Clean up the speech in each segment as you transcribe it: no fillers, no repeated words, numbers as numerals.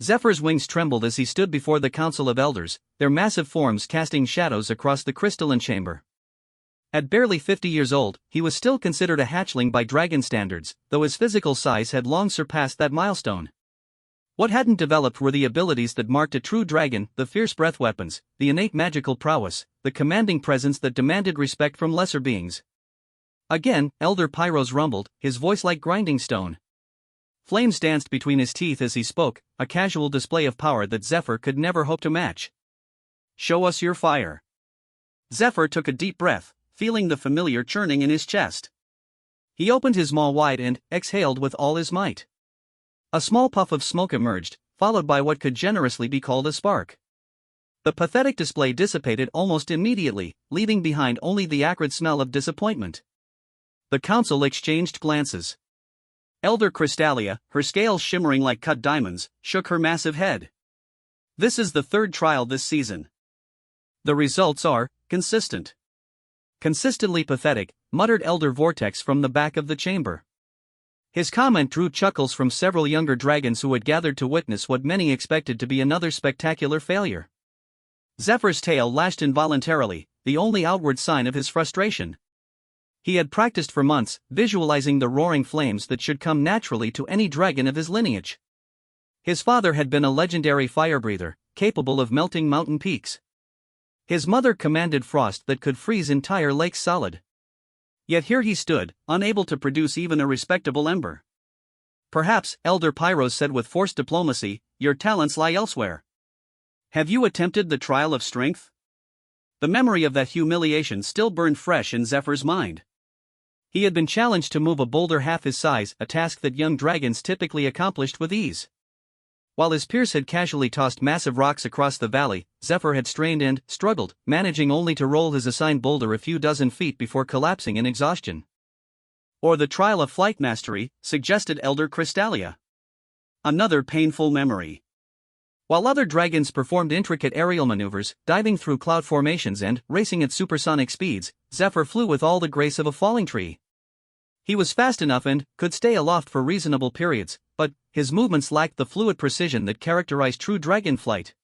Zephyr's wings trembled as he stood before the Council of Elders, their massive forms casting shadows across the crystalline chamber. At barely 50 years old, he was still considered a hatchling by dragon standards, though his physical size had long surpassed that milestone. What hadn't developed were the abilities that marked a true dragon: the fierce breath weapons, the innate magical prowess, the commanding presence that demanded respect from lesser beings. Again, Elder Pyros rumbled, his voice like grinding stone. Flames danced between his teeth as he spoke, a casual display of power that Zephyr could never hope to match. "Show us your fire." Zephyr took a deep breath, feeling the familiar churning in his chest. He opened his maw wide and exhaled with all his might. A small puff of smoke emerged, followed by what could generously be called a spark. The pathetic display dissipated almost immediately, leaving behind only the acrid smell of disappointment. The council exchanged glances. Elder Crystalia, her scales shimmering like cut diamonds, shook her massive head. "This is the third trial this season. The results are consistent." "Consistently pathetic," muttered Elder Vortex from the back of the chamber. His comment drew chuckles from several younger dragons who had gathered to witness what many expected to be another spectacular failure. Zephyr's tail lashed involuntarily, the only outward sign of his frustration. He had practiced for months, visualizing the roaring flames that should come naturally to any dragon of his lineage. His father had been a legendary fire breather, capable of melting mountain peaks. His mother commanded frost that could freeze entire lakes solid. Yet here he stood, unable to produce even a respectable ember. "Perhaps," Elder Pyros said with forced diplomacy, "your talents lie elsewhere. Have you attempted the trial of strength?" The memory of that humiliation still burned fresh in Zephyr's mind. He had been challenged to move a boulder half his size, a task that young dragons typically accomplished with ease. While his peers had casually tossed massive rocks across the valley, Zephyr had strained and struggled, managing only to roll his assigned boulder a few dozen feet before collapsing in exhaustion. "Or the trial of flight mastery," suggested Elder Crystalia. Another painful memory. While other dragons performed intricate aerial maneuvers, diving through cloud formations and racing at supersonic speeds, Zephyr flew with all the grace of a falling tree. He was fast enough and could stay aloft for reasonable periods, but his movements lacked the fluid precision that characterized true dragon flight.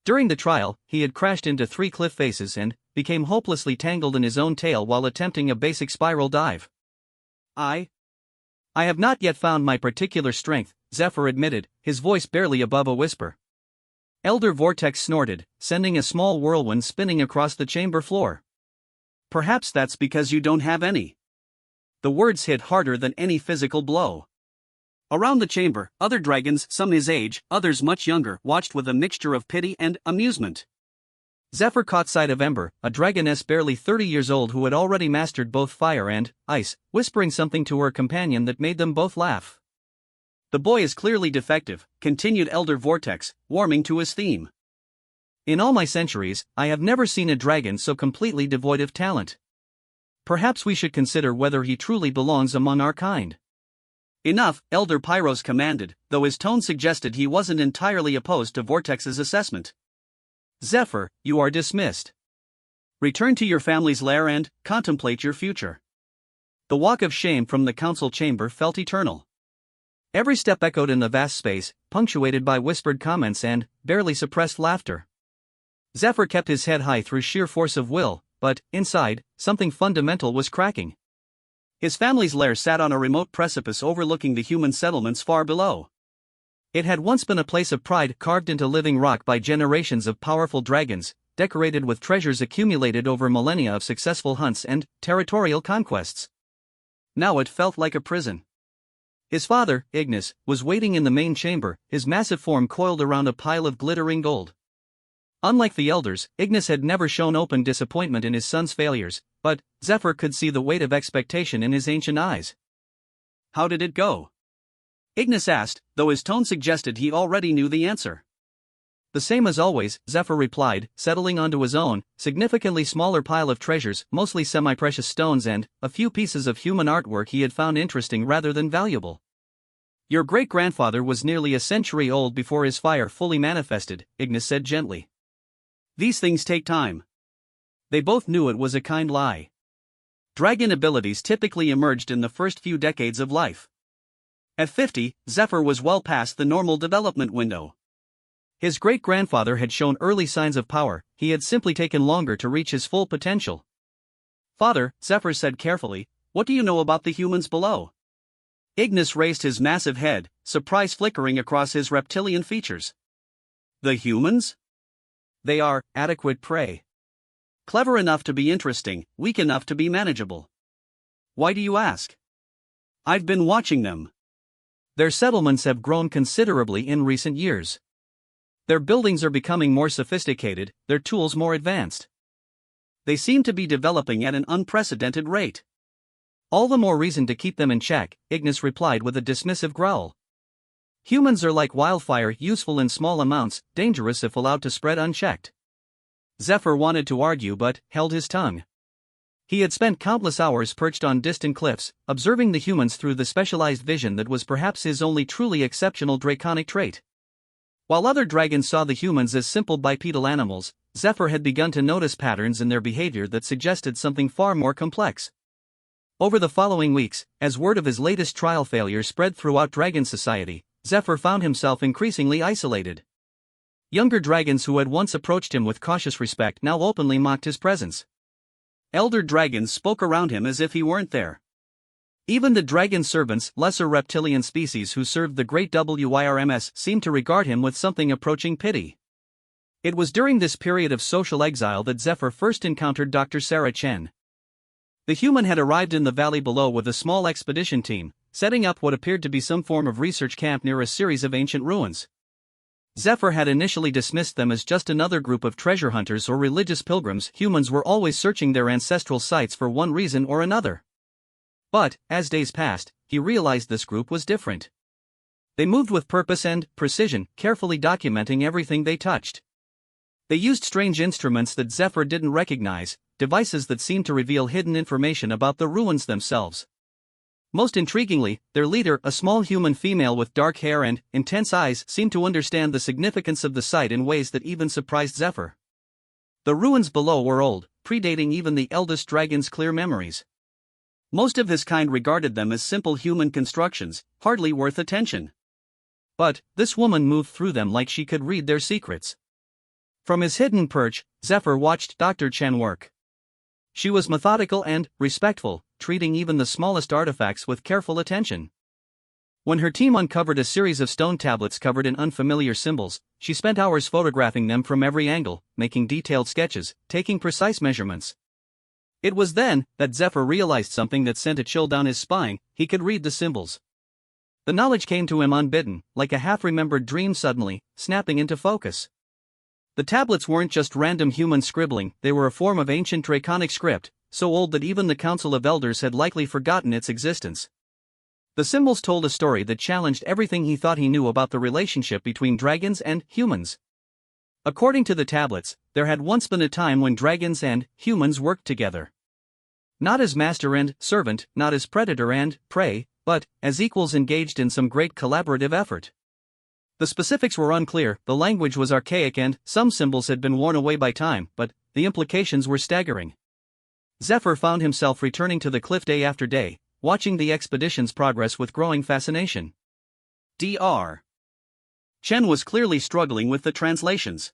During the trial, he had crashed into 3 cliff faces and became hopelessly tangled in his own tail while attempting a basic spiral dive. I have not yet found my particular strength," Zephyr admitted, his voice barely above a whisper. Elder Vortex snorted, sending a small whirlwind spinning across the chamber floor. "Perhaps that's because you don't have any." The words hit harder than any physical blow. Around the chamber, other dragons, some his age, others much younger, watched with a mixture of pity and amusement. Zephyr caught sight of Ember, a dragoness barely 30 years old who had already mastered both fire and ice, whispering something to her companion that made them both laugh. "The boy is clearly defective," continued Elder Vortex, warming to his theme. "In all my centuries, I have never seen a dragon so completely devoid of talent. Perhaps we should consider whether he truly belongs among our kind." "Enough," Elder Pyros commanded, though his tone suggested he wasn't entirely opposed to Vortex's assessment. "Zephyr, you are dismissed. Return to your family's lair and contemplate your future." The walk of shame from the council chamber felt eternal. Every step echoed in the vast space, punctuated by whispered comments and barely suppressed laughter. Zephyr kept his head high through sheer force of will, but inside, something fundamental was cracking. His family's lair sat on a remote precipice overlooking the human settlements far below. It had once been a place of pride carved into living rock by generations of powerful dragons, decorated with treasures accumulated over millennia of successful hunts and territorial conquests. Now it felt like a prison. His father, Ignis, was waiting in the main chamber, his massive form coiled around a pile of glittering gold. Unlike the elders, Ignis had never shown open disappointment in his son's failures, but Zephyr could see the weight of expectation in his ancient eyes. "How did it go?" Ignis asked, though his tone suggested he already knew the answer. "The same as always," Zephyr replied, settling onto his own, significantly smaller pile of treasures, mostly semi-precious stones and a few pieces of human artwork he had found interesting rather than valuable. "Your great-grandfather was nearly a century old before his fire fully manifested," Ignis said gently. "These things take time." They both knew it was a kind lie. Dragon abilities typically emerged in the first few decades of life. At 50, Zephyr was well past the normal development window. His great-grandfather had shown early signs of power, he had simply taken longer to reach his full potential. "Father," Zephyr said carefully, "what do you know about the humans below?" Ignis raised his massive head, surprise flickering across his reptilian features. "The humans? They are adequate prey. Clever enough to be interesting, weak enough to be manageable." "Why do you ask?" "I've been watching them. Their settlements have grown considerably in recent years. Their buildings are becoming more sophisticated, their tools more advanced. They seem to be developing at an unprecedented rate. All the more reason to keep them in check," Ignis replied with a dismissive growl. "Humans are like wildfire, useful in small amounts, dangerous if allowed to spread unchecked." Zephyr wanted to argue but held his tongue. He had spent countless hours perched on distant cliffs, observing the humans through the specialized vision that was perhaps his only truly exceptional draconic trait. While other dragons saw the humans as simple bipedal animals, Zephyr had begun to notice patterns in their behavior that suggested something far more complex. Over the following weeks, as word of his latest trial failure spread throughout dragon society, Zephyr found himself increasingly isolated. Younger dragons who had once approached him with cautious respect now openly mocked his presence. Elder dragons spoke around him as if he weren't there. Even the dragon servants, lesser reptilian species who served the great WYRMS, seemed to regard him with something approaching pity. It was during this period of social exile that Zephyr first encountered Dr. Sarah Chen. The human had arrived in the valley below with a small expedition team, setting up what appeared to be some form of research camp near a series of ancient ruins. Zephyr had initially dismissed them as just another group of treasure hunters or religious pilgrims. Humans were always searching their ancestral sites for one reason or another. But, as days passed, he realized this group was different. They moved with purpose and precision, carefully documenting everything they touched. They used strange instruments that Zephyr didn't recognize, devices that seemed to reveal hidden information about the ruins themselves. Most intriguingly, their leader, a small human female with dark hair and intense eyes, seemed to understand the significance of the site in ways that even surprised Zephyr. The ruins below were old, predating even the eldest dragon's clear memories. Most of his kind regarded them as simple human constructions, hardly worth attention. But this woman moved through them like she could read their secrets. From his hidden perch, Zephyr watched Dr. Chen work. She was methodical and respectful, treating even the smallest artifacts with careful attention. When her team uncovered a series of stone tablets covered in unfamiliar symbols, she spent hours photographing them from every angle, making detailed sketches, taking precise measurements. It was then that Zephyr realized something that sent a chill down his spine: he could read the symbols. The knowledge came to him unbidden, like a half-remembered dream suddenly snapping into focus. The tablets weren't just random human scribbling, they were a form of ancient draconic script, so old that even the Council of Elders had likely forgotten its existence. The symbols told a story that challenged everything he thought he knew about the relationship between dragons and humans. According to the tablets, there had once been a time when dragons and humans worked together. Not as master and servant, not as predator and prey, but as equals engaged in some great collaborative effort. The specifics were unclear, the language was archaic, and some symbols had been worn away by time, but the implications were staggering. Zephyr found himself returning to the cliff day after day, watching the expedition's progress with growing fascination. Dr. Chen was clearly struggling with the translations.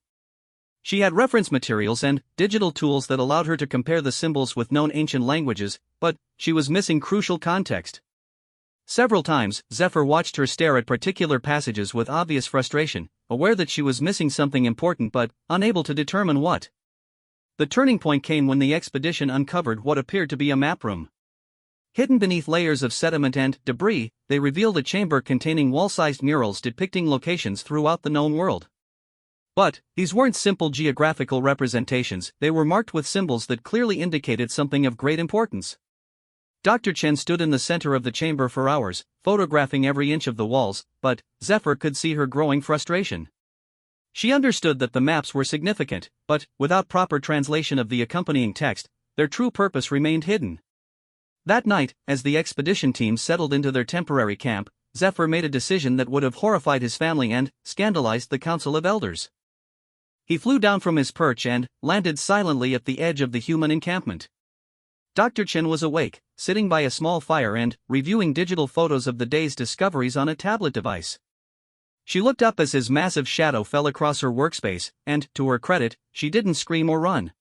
She had reference materials and digital tools that allowed her to compare the symbols with known ancient languages, but she was missing crucial context. Several times, Zephyr watched her stare at particular passages with obvious frustration, aware that she was missing something important but unable to determine what. The turning point came when the expedition uncovered what appeared to be a map room. Hidden beneath layers of sediment and debris, they revealed a chamber containing wall-sized murals depicting locations throughout the known world. But these weren't simple geographical representations, they were marked with symbols that clearly indicated something of great importance. Dr. Chen stood in the center of the chamber for hours, photographing every inch of the walls, but Zephyr could see her growing frustration. She understood that the maps were significant, but without proper translation of the accompanying text, their true purpose remained hidden. That night, as the expedition team settled into their temporary camp, Zephyr made a decision that would have horrified his family and scandalized the Council of Elders. He flew down from his perch and landed silently at the edge of the human encampment. Dr. Chen was awake, sitting by a small fire and reviewing digital photos of the day's discoveries on a tablet device. She looked up as his massive shadow fell across her workspace, and, to her credit, she didn't scream or run.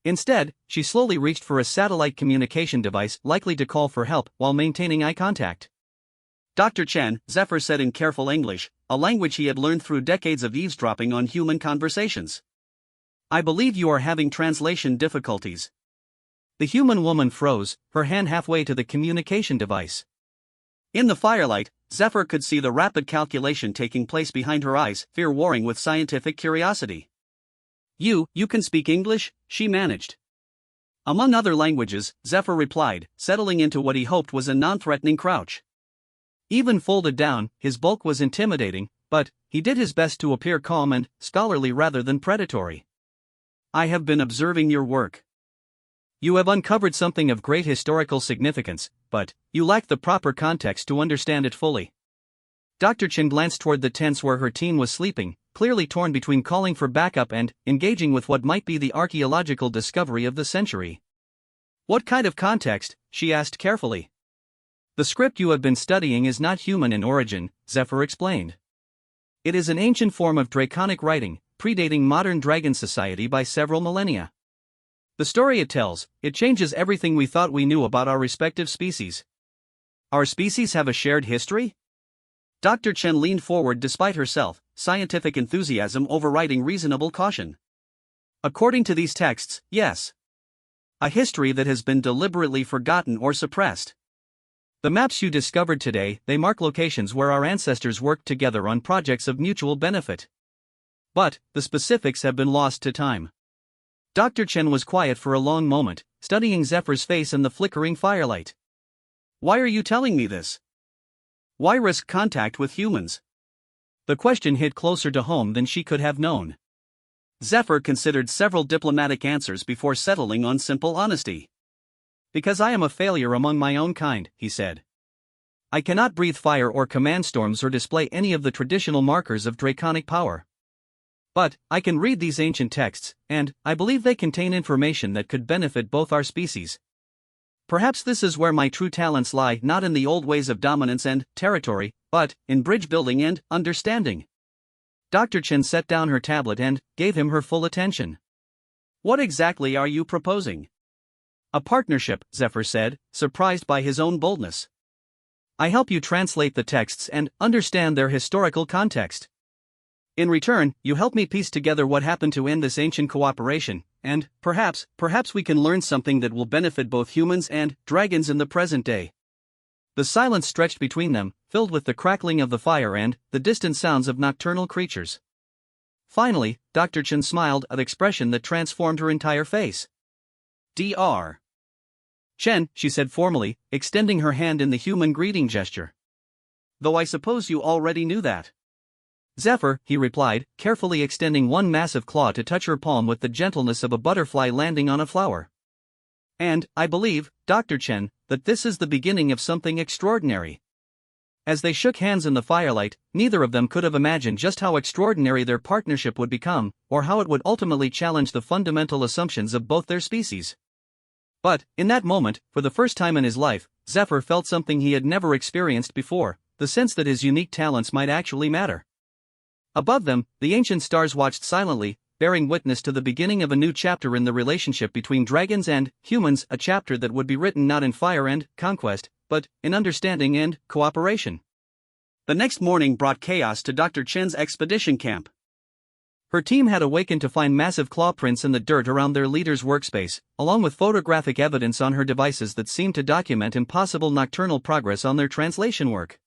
Instead, she slowly reached for a satellite communication device likely to call for help while maintaining eye contact. Dr. Chen, Zephyr said in careful English, a language he had learned through decades of eavesdropping on human conversations. I believe you are having translation difficulties. The human woman froze, her hand halfway to the communication device. In the firelight, Zephyr could see the rapid calculation taking place behind her eyes, fear warring with scientific curiosity. You can speak English? She managed. Among other languages, Zephyr replied, settling into what he hoped was a non-threatening crouch. Even folded down, his bulk was intimidating, but he did his best to appear calm and scholarly rather than predatory. I have been observing your work. You have uncovered something of great historical significance, but you lack the proper context to understand it fully. Dr. Chen glanced toward the tents where her team was sleeping, clearly torn between calling for backup and engaging with what might be the archaeological discovery of the century. What kind of context? She asked carefully. The script you have been studying is not human in origin, Zephyr explained. It is an ancient form of draconic writing, predating modern dragon society by several millennia. The story it tells, it changes everything we thought we knew about our respective species. Our species have a shared history? Dr. Chen leaned forward despite herself, scientific enthusiasm overriding reasonable caution. According to these texts, yes. A history that has been deliberately forgotten or suppressed. The maps you discovered today, they mark locations where our ancestors worked together on projects of mutual benefit. But the specifics have been lost to time. Dr. Chen was quiet for a long moment, studying Zephyr's face in the flickering firelight. Why are you telling me this? Why risk contact with humans? The question hit closer to home than she could have known. Zephyr considered several diplomatic answers before settling on simple honesty. Because I am a failure among my own kind, he said. I cannot breathe fire or command storms or display any of the traditional markers of draconic power. But I can read these ancient texts, and I believe they contain information that could benefit both our species. Perhaps this is where my true talents lie, not in the old ways of dominance and territory, but in bridge building and understanding. Dr. Chen set down her tablet and gave him her full attention. What exactly are you proposing? A partnership, Zephyr said, surprised by his own boldness. I help you translate the texts and understand their historical context. In return, you help me piece together what happened to end this ancient cooperation, and, perhaps we can learn something that will benefit both humans and dragons in the present day. The silence stretched between them, filled with the crackling of the fire and the distant sounds of nocturnal creatures. Finally, Dr. Chen smiled, an expression that transformed her entire face. Dr. Chen, she said formally, extending her hand in the human greeting gesture. Though I suppose you already knew that. Zephyr, he replied, carefully extending one massive claw to touch her palm with the gentleness of a butterfly landing on a flower. And, I believe, Dr. Chen, that this is the beginning of something extraordinary. As they shook hands in the firelight, neither of them could have imagined just how extraordinary their partnership would become, or how it would ultimately challenge the fundamental assumptions of both their species. But, in that moment, for the first time in his life, Zephyr felt something he had never experienced before, the sense that his unique talents might actually matter. Above them, the ancient stars watched silently, bearing witness to the beginning of a new chapter in the relationship between dragons and humans, a chapter that would be written not in fire and conquest, but in understanding and cooperation. The next morning brought chaos to Dr. Chen's expedition camp. Her team had awakened to find massive claw prints in the dirt around their leader's workspace, along with photographic evidence on her devices that seemed to document impossible nocturnal progress on their translation work.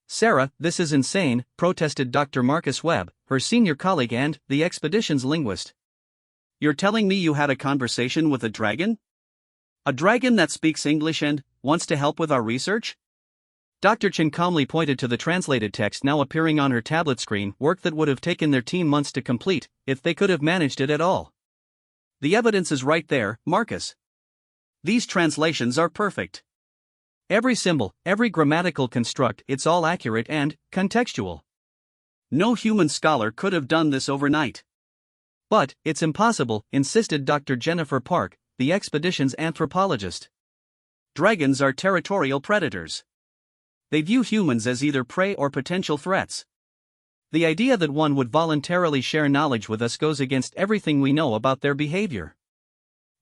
Sarah, this is insane, protested Dr. Marcus Webb, her senior colleague and the expedition's linguist. You're telling me you had a conversation with a dragon? A dragon that speaks English and wants to help with our research? Dr. Chen calmly pointed to the translated text now appearing on her tablet screen, work that would have taken their team months to complete, if they could have managed it at all. The evidence is right there, Marcus. These translations are perfect. Every symbol, every grammatical construct, it's all accurate and contextual. No human scholar could have done this overnight. But it's impossible, insisted Dr. Jennifer Park, the expedition's anthropologist. Dragons are territorial predators. They view humans as either prey or potential threats. The idea that one would voluntarily share knowledge with us goes against everything we know about their behavior.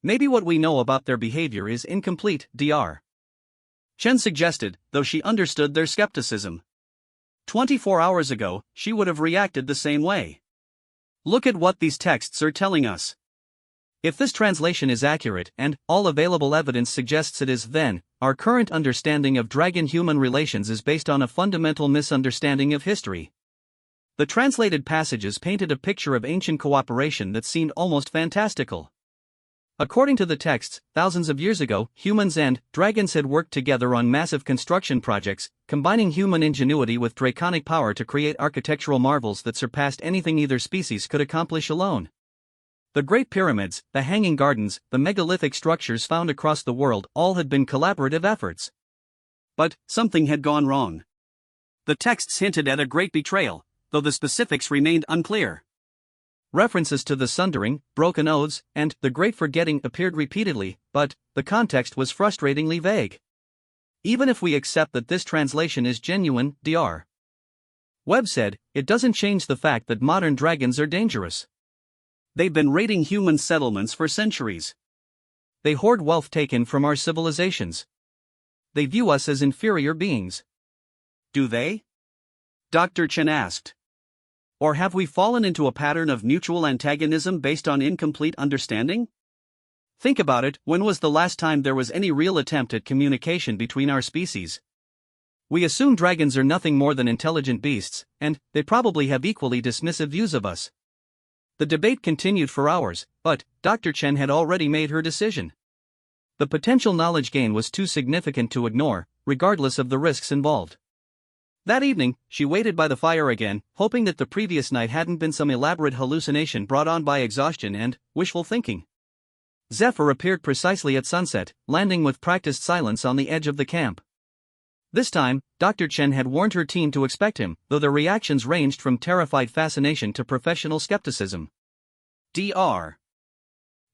Maybe what we know about their behavior is incomplete, Dr. Chen suggested, though she understood their skepticism. 24 hours ago, she would have reacted the same way. Look at what these texts are telling us. If this translation is accurate, and all available evidence suggests it is, then our current understanding of dragon-human relations is based on a fundamental misunderstanding of history. The translated passages painted a picture of ancient cooperation that seemed almost fantastical. According to the texts, thousands of years ago, humans and dragons had worked together on massive construction projects, combining human ingenuity with draconic power to create architectural marvels that surpassed anything either species could accomplish alone. The Great Pyramids, the Hanging Gardens, the megalithic structures found across the world all had been collaborative efforts. But something had gone wrong. The texts hinted at a great betrayal, though the specifics remained unclear. References to the sundering, broken oaths, and the Great Forgetting appeared repeatedly, but the context was frustratingly vague. Even if we accept that this translation is genuine, Dr. Webb said, it doesn't change the fact that modern dragons are dangerous. They've been raiding human settlements for centuries. They hoard wealth taken from our civilizations. They view us as inferior beings. Do they? Dr. Chen asked. Or have we fallen into a pattern of mutual antagonism based on incomplete understanding? Think about it, when was the last time there was any real attempt at communication between our species? We assume dragons are nothing more than intelligent beasts, and they probably have equally dismissive views of us. The debate continued for hours, but Dr. Chen had already made her decision. The potential knowledge gain was too significant to ignore, regardless of the risks involved. That evening, she waited by the fire again, hoping that the previous night hadn't been some elaborate hallucination brought on by exhaustion and wishful thinking. Zephyr appeared precisely at sunset, landing with practiced silence on the edge of the camp. This time, Dr. Chen had warned her team to expect him, though their reactions ranged from terrified fascination to professional skepticism. Dr.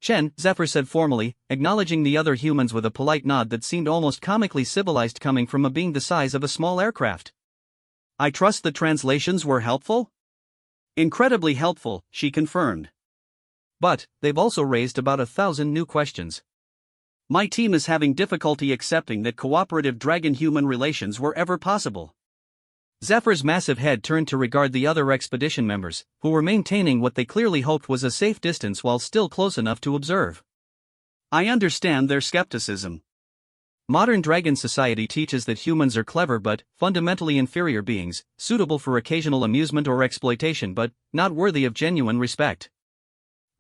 Chen, Zephyr said formally, acknowledging the other humans with a polite nod that seemed almost comically civilized coming from a being the size of a small aircraft. I trust the translations were helpful? Incredibly helpful, she confirmed. But they've also raised about 1,000 new questions. My team is having difficulty accepting that cooperative dragon-human relations were ever possible. Zephyr's massive head turned to regard the other expedition members, who were maintaining what they clearly hoped was a safe distance while still close enough to observe. I understand their skepticism. Modern dragon society teaches that humans are clever but fundamentally inferior beings, suitable for occasional amusement or exploitation but not worthy of genuine respect.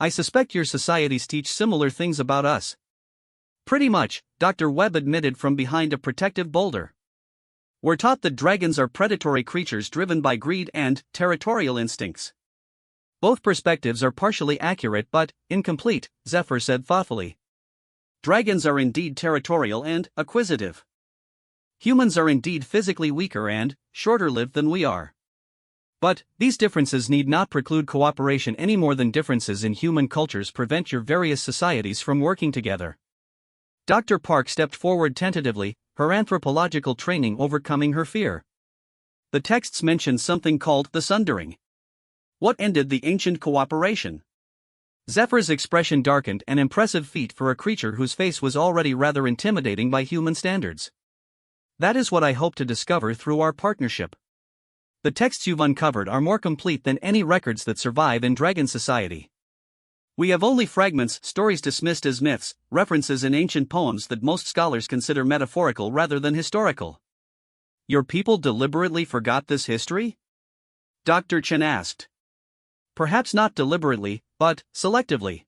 I suspect your societies teach similar things about us. Pretty much, Dr. Webb admitted from behind a protective boulder. We're taught that dragons are predatory creatures driven by greed and territorial instincts. Both perspectives are partially accurate but incomplete, Zephyr said thoughtfully. Dragons are indeed territorial and acquisitive. Humans are indeed physically weaker and shorter-lived than we are. But these differences need not preclude cooperation any more than differences in human cultures prevent your various societies from working together. Dr. Park stepped forward tentatively, her anthropological training overcoming her fear. The texts mentioned something called the sundering. What ended the ancient cooperation? Zephyr's expression darkened, an impressive feat for a creature whose face was already rather intimidating by human standards. That is what I hope to discover through our partnership. The texts you've uncovered are more complete than any records that survive in Dragon Society. We have only fragments, stories dismissed as myths, references in ancient poems that most scholars consider metaphorical rather than historical. Your people deliberately forgot this history? Dr. Chen asked. Perhaps not deliberately, but selectively.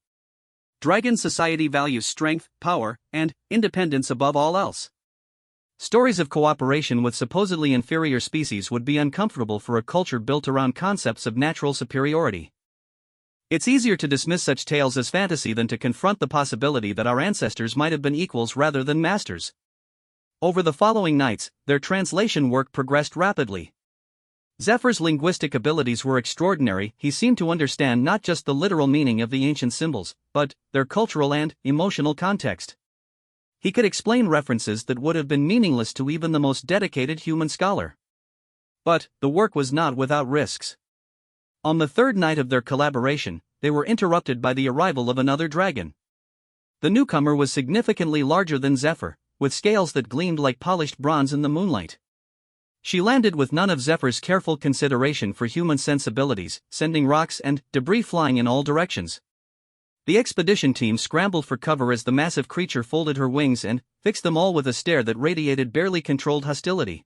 Dragon society values strength, power, and independence above all else. Stories of cooperation with supposedly inferior species would be uncomfortable for a culture built around concepts of natural superiority. It's easier to dismiss such tales as fantasy than to confront the possibility that our ancestors might have been equals rather than masters. Over the following nights, their translation work progressed rapidly. Zephyr's linguistic abilities were extraordinary. He seemed to understand not just the literal meaning of the ancient symbols, but their cultural and emotional context. He could explain references that would have been meaningless to even the most dedicated human scholar. But the work was not without risks. On the third night of their collaboration, they were interrupted by the arrival of another dragon. The newcomer was significantly larger than Zephyr, with scales that gleamed like polished bronze in the moonlight. She landed with none of Zephyr's careful consideration for human sensibilities, sending rocks and debris flying in all directions. The expedition team scrambled for cover as the massive creature folded her wings and fixed them all with a stare that radiated barely controlled hostility.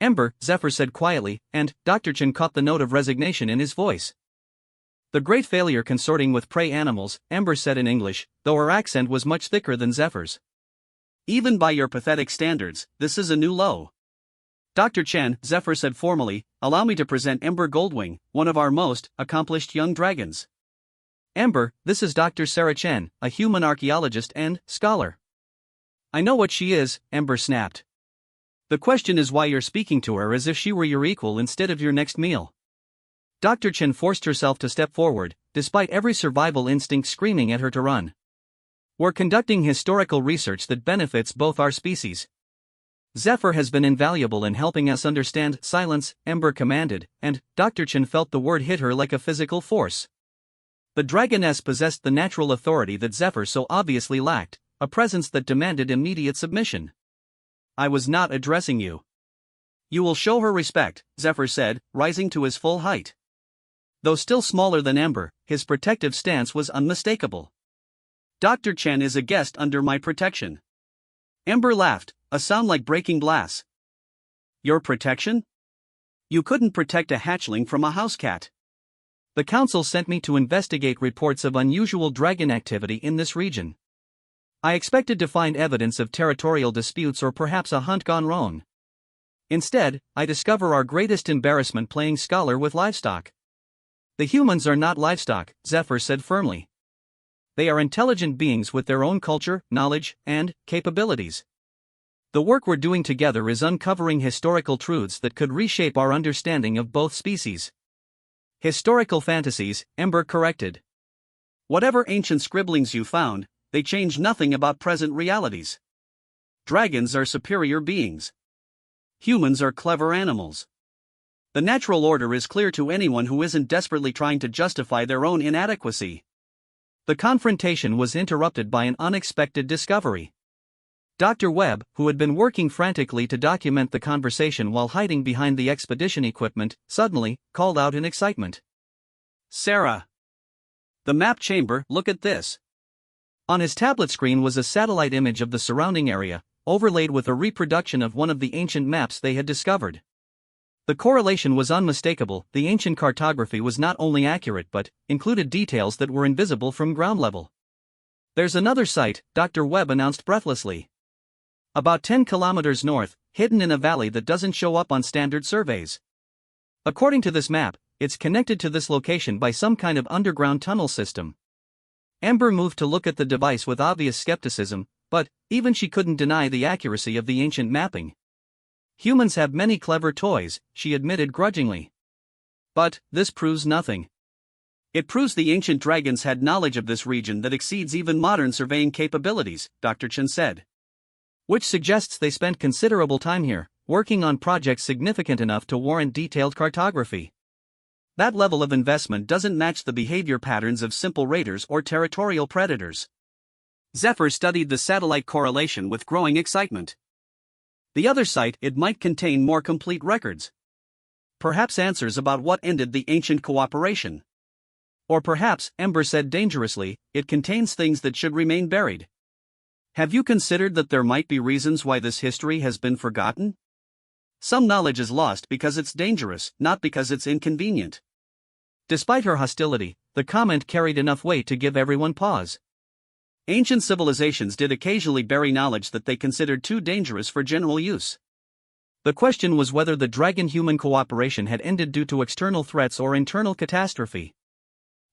"Ember," Zephyr said quietly, and Dr. Chen caught the note of resignation in his voice. "The great failure consorting with prey animals," Ember said in English, though her accent was much thicker than Zephyr's. "Even by your pathetic standards, this is a new low." "Dr. Chen," Zephyr said formally, "allow me to present Ember Goldwing, one of our most accomplished young dragons." "Ember, this is Dr. Sarah Chen, a human archaeologist and scholar." "I know what she is," Ember snapped. "The question is why you're speaking to her as if she were your equal instead of your next meal." Dr. Chen forced herself to step forward, despite every survival instinct screaming at her to run. "We're conducting historical research that benefits both our species. Zephyr has been invaluable in helping us understand." "Silence," Ember commanded, and Dr. Chen felt the word hit her like a physical force. The dragoness possessed the natural authority that Zephyr so obviously lacked, a presence that demanded immediate submission. "I was not addressing you." "You will show her respect," Zephyr said, rising to his full height. Though still smaller than Ember, his protective stance was unmistakable. "Dr. Chen is a guest under my protection." Ember laughed, a sound like breaking glass. "Your protection? You couldn't protect a hatchling from a house cat." "The council sent me to investigate reports of unusual dragon activity in this region. I expected to find evidence of territorial disputes or perhaps a hunt gone wrong. Instead, I discover our greatest embarrassment playing scholar with livestock." "The humans are not livestock," Zephyr said firmly. "They are intelligent beings with their own culture, knowledge, and capabilities. The work we're doing together is uncovering historical truths that could reshape our understanding of both species." "Historical fantasies," Ember corrected. "Whatever ancient scribblings you found, they change nothing about present realities. Dragons are superior beings. Humans are clever animals. The natural order is clear to anyone who isn't desperately trying to justify their own inadequacy." The confrontation was interrupted by an unexpected discovery. Dr. Webb, who had been working frantically to document the conversation while hiding behind the expedition equipment, suddenly called out in excitement. "Sarah! The map chamber, look at this." On his tablet screen was a satellite image of the surrounding area, overlaid with a reproduction of one of the ancient maps they had discovered. The correlation was unmistakable. The ancient cartography was not only accurate but included details that were invisible from ground level. "There's another site," Dr. Webb announced breathlessly. "About 10 kilometers north, hidden in a valley that doesn't show up on standard surveys. According to this map, it's connected to this location by some kind of underground tunnel system." Ember moved to look at the device with obvious skepticism, but even she couldn't deny the accuracy of the ancient mapping. "Humans have many clever toys," she admitted grudgingly. "But this proves nothing. It proves the ancient dragons had knowledge of this region that exceeds even modern surveying capabilities," Dr. Chen said. "Which suggests they spent considerable time here, working on projects significant enough to warrant detailed cartography. That level of investment doesn't match the behavior patterns of simple raiders or territorial predators." Zephyr studied the satellite correlation with growing excitement. "The other site, it might contain more complete records. Perhaps answers about what ended the ancient cooperation. Or perhaps," Ember said dangerously, "it contains things that should remain buried. Have you considered that there might be reasons why this history has been forgotten? Some knowledge is lost because it's dangerous, not because it's inconvenient." Despite her hostility, the comment carried enough weight to give everyone pause. Ancient civilizations did occasionally bury knowledge that they considered too dangerous for general use. The question was whether the dragon-human cooperation had ended due to external threats or internal catastrophe.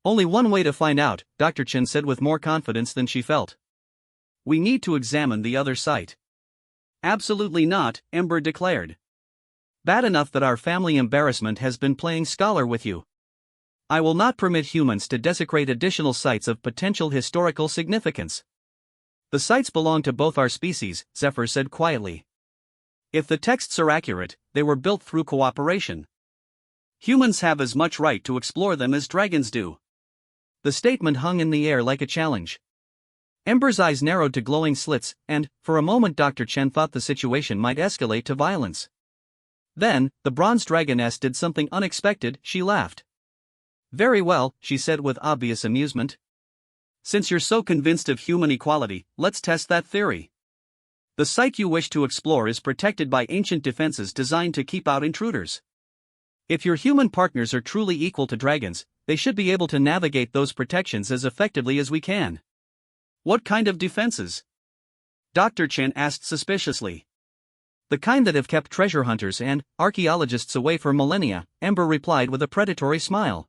"Only one way to find out," Dr. Chen said with more confidence than she felt. "We need to examine the other site." "Absolutely not," Ember declared. Bad enough that our family embarrassment has been playing scholar with you. I will not permit humans to desecrate additional sites of potential historical significance. The sites belong to both our species, Zephyr said quietly. If the texts are accurate, they were built through cooperation. Humans have as much right to explore them as dragons do. The statement hung in the air like a challenge. Ember's eyes narrowed to glowing slits, and, for a moment Dr. Chen thought the situation might escalate to violence. Then, the bronze dragoness did something unexpected. She laughed. Very well, she said with obvious amusement. Since you're so convinced of human equality, let's test that theory. The site you wish to explore is protected by ancient defenses designed to keep out intruders. If your human partners are truly equal to dragons, they should be able to navigate those protections as effectively as we can. What kind of defenses? Dr. Chen asked suspiciously. The kind that have kept treasure hunters and archaeologists away for millennia, Ember replied with a predatory smile.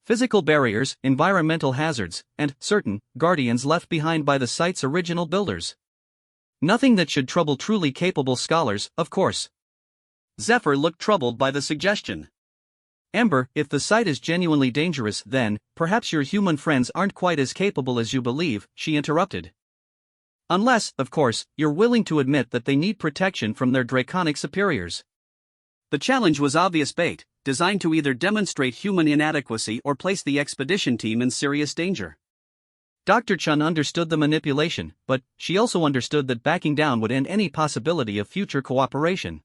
Physical barriers, environmental hazards, and certain guardians left behind by the site's original builders. Nothing that should trouble truly capable scholars, of course. Zephyr looked troubled by the suggestion. Ember, if the site is genuinely dangerous, then, perhaps your human friends aren't quite as capable as you believe, she interrupted. Unless, of course, you're willing to admit that they need protection from their draconic superiors. The challenge was obvious bait, designed to either demonstrate human inadequacy or place the expedition team in serious danger. Dr. Chen understood the manipulation, but she also understood that backing down would end any possibility of future cooperation.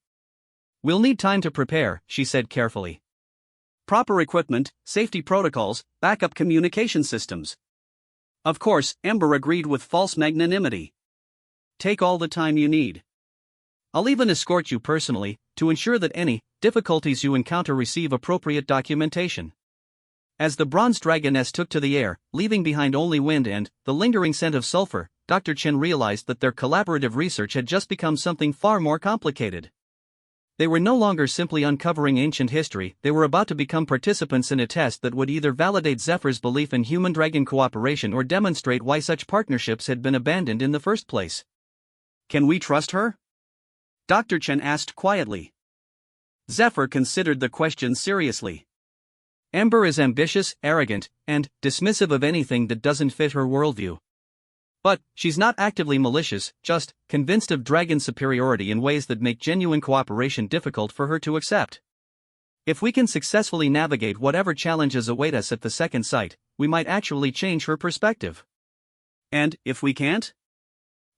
We'll need time to prepare, she said carefully. Proper equipment, safety protocols, backup communication systems. Of course, Ember agreed with false magnanimity. Take all the time you need. I'll even escort you personally, to ensure that any difficulties you encounter receive appropriate documentation. As the bronze dragoness took to the air, leaving behind only wind and the lingering scent of sulfur, Dr. Chen realized that their collaborative research had just become something far more complicated. They were no longer simply uncovering ancient history, they were about to become participants in a test that would either validate Zephyr's belief in human-dragon cooperation or demonstrate why such partnerships had been abandoned in the first place. Can we trust her? Dr. Chen asked quietly. Zephyr considered the question seriously. Ember is ambitious, arrogant, and dismissive of anything that doesn't fit her worldview. But she's not actively malicious, just convinced of dragon superiority in ways that make genuine cooperation difficult for her to accept. If we can successfully navigate whatever challenges await us at the second site, we might actually change her perspective. And if we can't?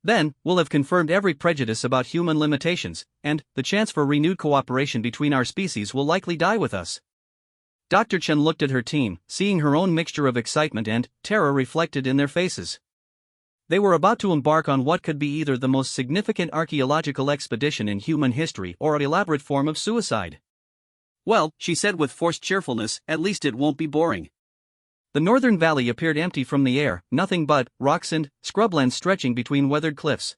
Then, we'll have confirmed every prejudice about human limitations, and the chance for renewed cooperation between our species will likely die with us. Dr. Chen looked at her team, seeing her own mixture of excitement and terror reflected in their faces. They were about to embark on what could be either the most significant archaeological expedition in human history or an elaborate form of suicide. Well, she said with forced cheerfulness, at least it won't be boring. The northern valley appeared empty from the air, nothing but rocks and scrublands stretching between weathered cliffs.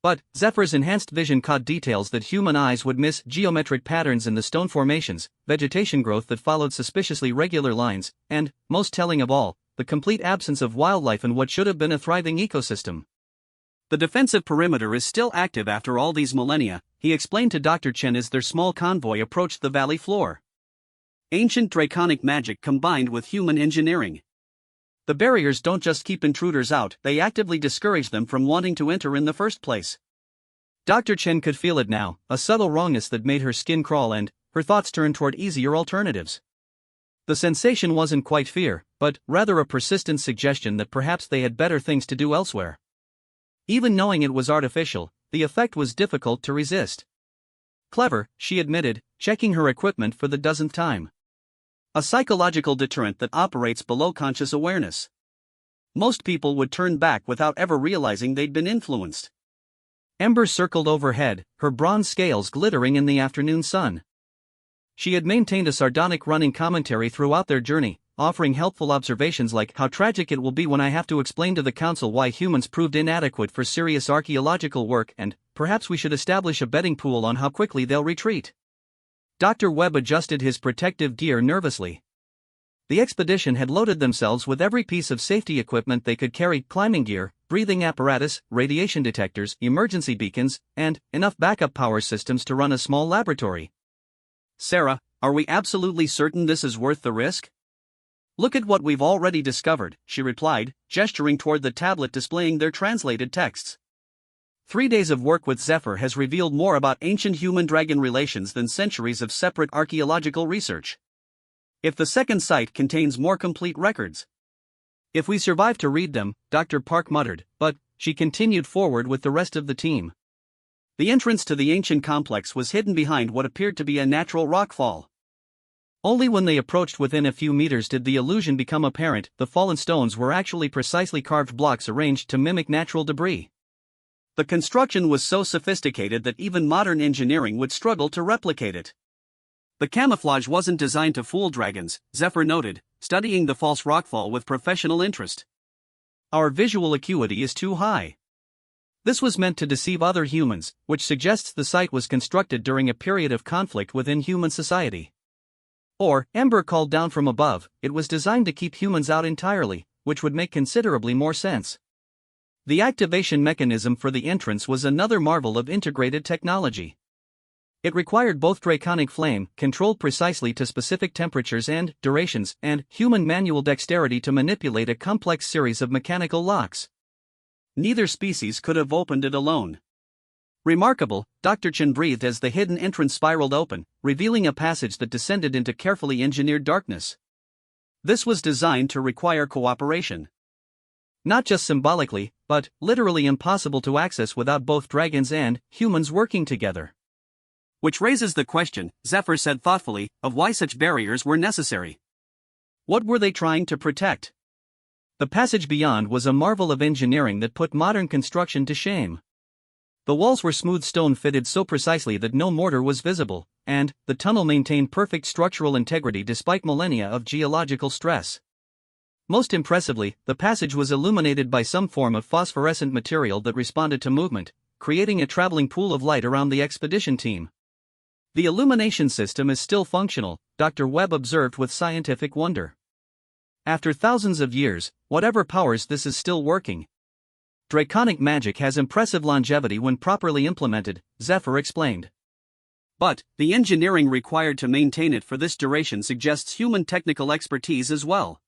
But Zephyr's enhanced vision caught details that human eyes would miss: geometric patterns in the stone formations, vegetation growth that followed suspiciously regular lines, and, most telling of all, the complete absence of wildlife in what should have been a thriving ecosystem. The defensive perimeter is still active after all these millennia, he explained to Dr. Chen as their small convoy approached the valley floor. Ancient draconic magic combined with human engineering. The barriers don't just keep intruders out, they actively discourage them from wanting to enter in the first place. Dr. Chen could feel it now, a subtle wrongness that made her skin crawl and her thoughts turn toward easier alternatives. The sensation wasn't quite fear, but rather a persistent suggestion that perhaps they had better things to do elsewhere. Even knowing it was artificial, the effect was difficult to resist. Clever, she admitted, checking her equipment for the dozenth time. A psychological deterrent that operates below conscious awareness. Most people would turn back without ever realizing they'd been influenced. Ember circled overhead, her bronze scales glittering in the afternoon sun. She had maintained a sardonic running commentary throughout their journey, offering helpful observations like how tragic it will be when I have to explain to the council why humans proved inadequate for serious archaeological work, and perhaps we should establish a betting pool on how quickly they'll retreat. Dr. Webb adjusted his protective gear nervously. The expedition had loaded themselves with every piece of safety equipment they could carry: climbing gear, breathing apparatus, radiation detectors, emergency beacons, and enough backup power systems to run a small laboratory. Sarah, are we absolutely certain this is worth the risk? Look at what we've already discovered, she replied, gesturing toward the tablet displaying their translated texts. 3 days of work with Zephyr has revealed more about ancient human-dragon relations than centuries of separate archaeological research. If the second site contains more complete records. If we survive to read them, Dr. Park muttered, but she continued forward with the rest of the team. The entrance to the ancient complex was hidden behind what appeared to be a natural rock fall. Only when they approached within a few meters did the illusion become apparent. The fallen stones were actually precisely carved blocks arranged to mimic natural debris. The construction was so sophisticated that even modern engineering would struggle to replicate it. The camouflage wasn't designed to fool dragons, Zephyr noted, studying the false rockfall with professional interest. Our visual acuity is too high. This was meant to deceive other humans, which suggests the site was constructed during a period of conflict within human society. Or, Ember called down from above, it was designed to keep humans out entirely, which would make considerably more sense. The activation mechanism for the entrance was another marvel of integrated technology. It required both draconic flame, controlled precisely to specific temperatures and durations, and human manual dexterity to manipulate a complex series of mechanical locks. Neither species could have opened it alone. Remarkable, Dr. Chen breathed as the hidden entrance spiraled open, revealing a passage that descended into carefully engineered darkness. This was designed to require cooperation. Not just symbolically, but literally impossible to access without both dragons and humans working together. Which raises the question, Zephyr said thoughtfully, of why such barriers were necessary. What were they trying to protect? The passage beyond was a marvel of engineering that put modern construction to shame. The walls were smooth stone fitted so precisely that no mortar was visible, and the tunnel maintained perfect structural integrity despite millennia of geological stress. Most impressively, the passage was illuminated by some form of phosphorescent material that responded to movement, creating a traveling pool of light around the expedition team. The illumination system is still functional, Dr. Webb observed with scientific wonder. After thousands of years, whatever powers this is still working. Draconic magic has impressive longevity when properly implemented, Zephyr explained. But, the engineering required to maintain it for this duration suggests human technical expertise as well.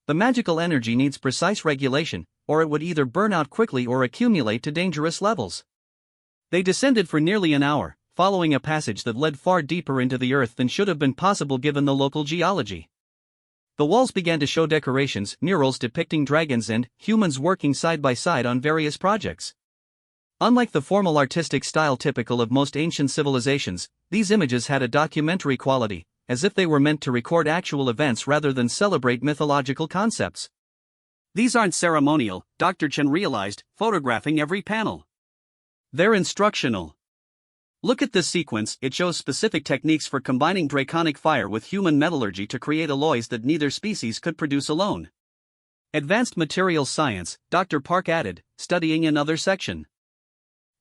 The magical energy needs precise regulation, or it would either burn out quickly or accumulate to dangerous levels. They descended for nearly an hour, following a passage that led far deeper into the earth than should have been possible given the local geology. The walls began to show decorations, murals depicting dragons and humans working side by side on various projects. Unlike the formal artistic style typical of most ancient civilizations, these images had a documentary quality, as if they were meant to record actual events rather than celebrate mythological concepts. These aren't ceremonial, Dr. Chen realized, photographing every panel. They're instructional. Look at this sequence, it shows specific techniques for combining draconic fire with human metallurgy to create alloys that neither species could produce alone. Advanced materials science, Dr. Park added, studying another section.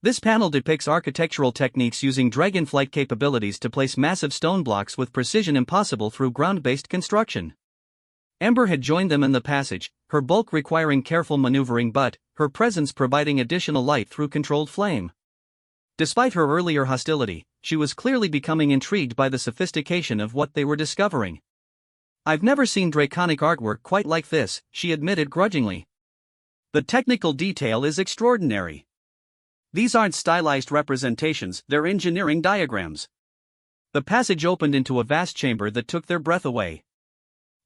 This panel depicts architectural techniques using dragonflight capabilities to place massive stone blocks with precision impossible through ground-based construction. Ember had joined them in the passage, her bulk requiring careful maneuvering but her presence providing additional light through controlled flame. Despite her earlier hostility, she was clearly becoming intrigued by the sophistication of what they were discovering. I've never seen draconic artwork quite like this, she admitted grudgingly. The technical detail is extraordinary. These aren't stylized representations, they're engineering diagrams. The passage opened into a vast chamber that took their breath away.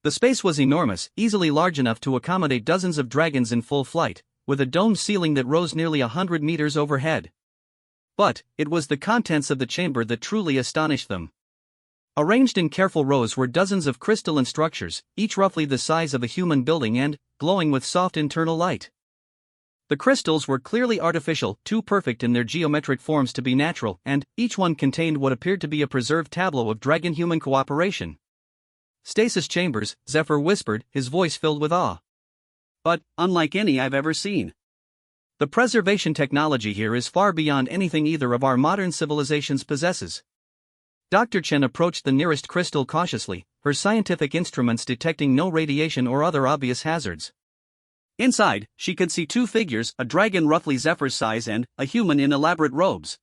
The space was enormous, easily large enough to accommodate dozens of dragons in full flight, with a domed ceiling that rose nearly 100 meters overhead. But, it was the contents of the chamber that truly astonished them. Arranged in careful rows were dozens of crystalline structures, each roughly the size of a human building and glowing with soft internal light. The crystals were clearly artificial, too perfect in their geometric forms to be natural, and each one contained what appeared to be a preserved tableau of dragon-human cooperation. Stasis chambers, Zephyr whispered, his voice filled with awe. But, unlike any I've ever seen. The preservation technology here is far beyond anything either of our modern civilizations possesses. Dr. Chen approached the nearest crystal cautiously, her scientific instruments detecting no radiation or other obvious hazards. Inside, she could see two figures, a dragon roughly Zephyr's size and a human in elaborate robes.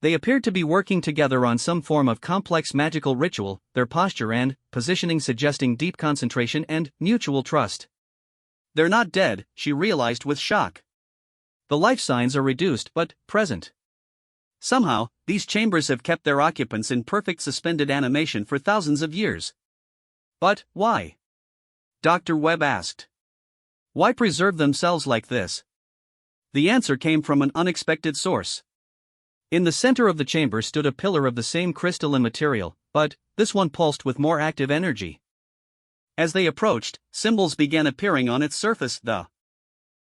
They appeared to be working together on some form of complex magical ritual, their posture and positioning suggesting deep concentration and mutual trust. They're not dead, she realized with shock. The life signs are reduced but present. Somehow, these chambers have kept their occupants in perfect suspended animation for thousands of years. But why? Dr. Webb asked. Why preserve themselves like this? The answer came from an unexpected source. In the center of the chamber stood a pillar of the same crystalline material, but this one pulsed with more active energy. As they approached, symbols began appearing on its surface. The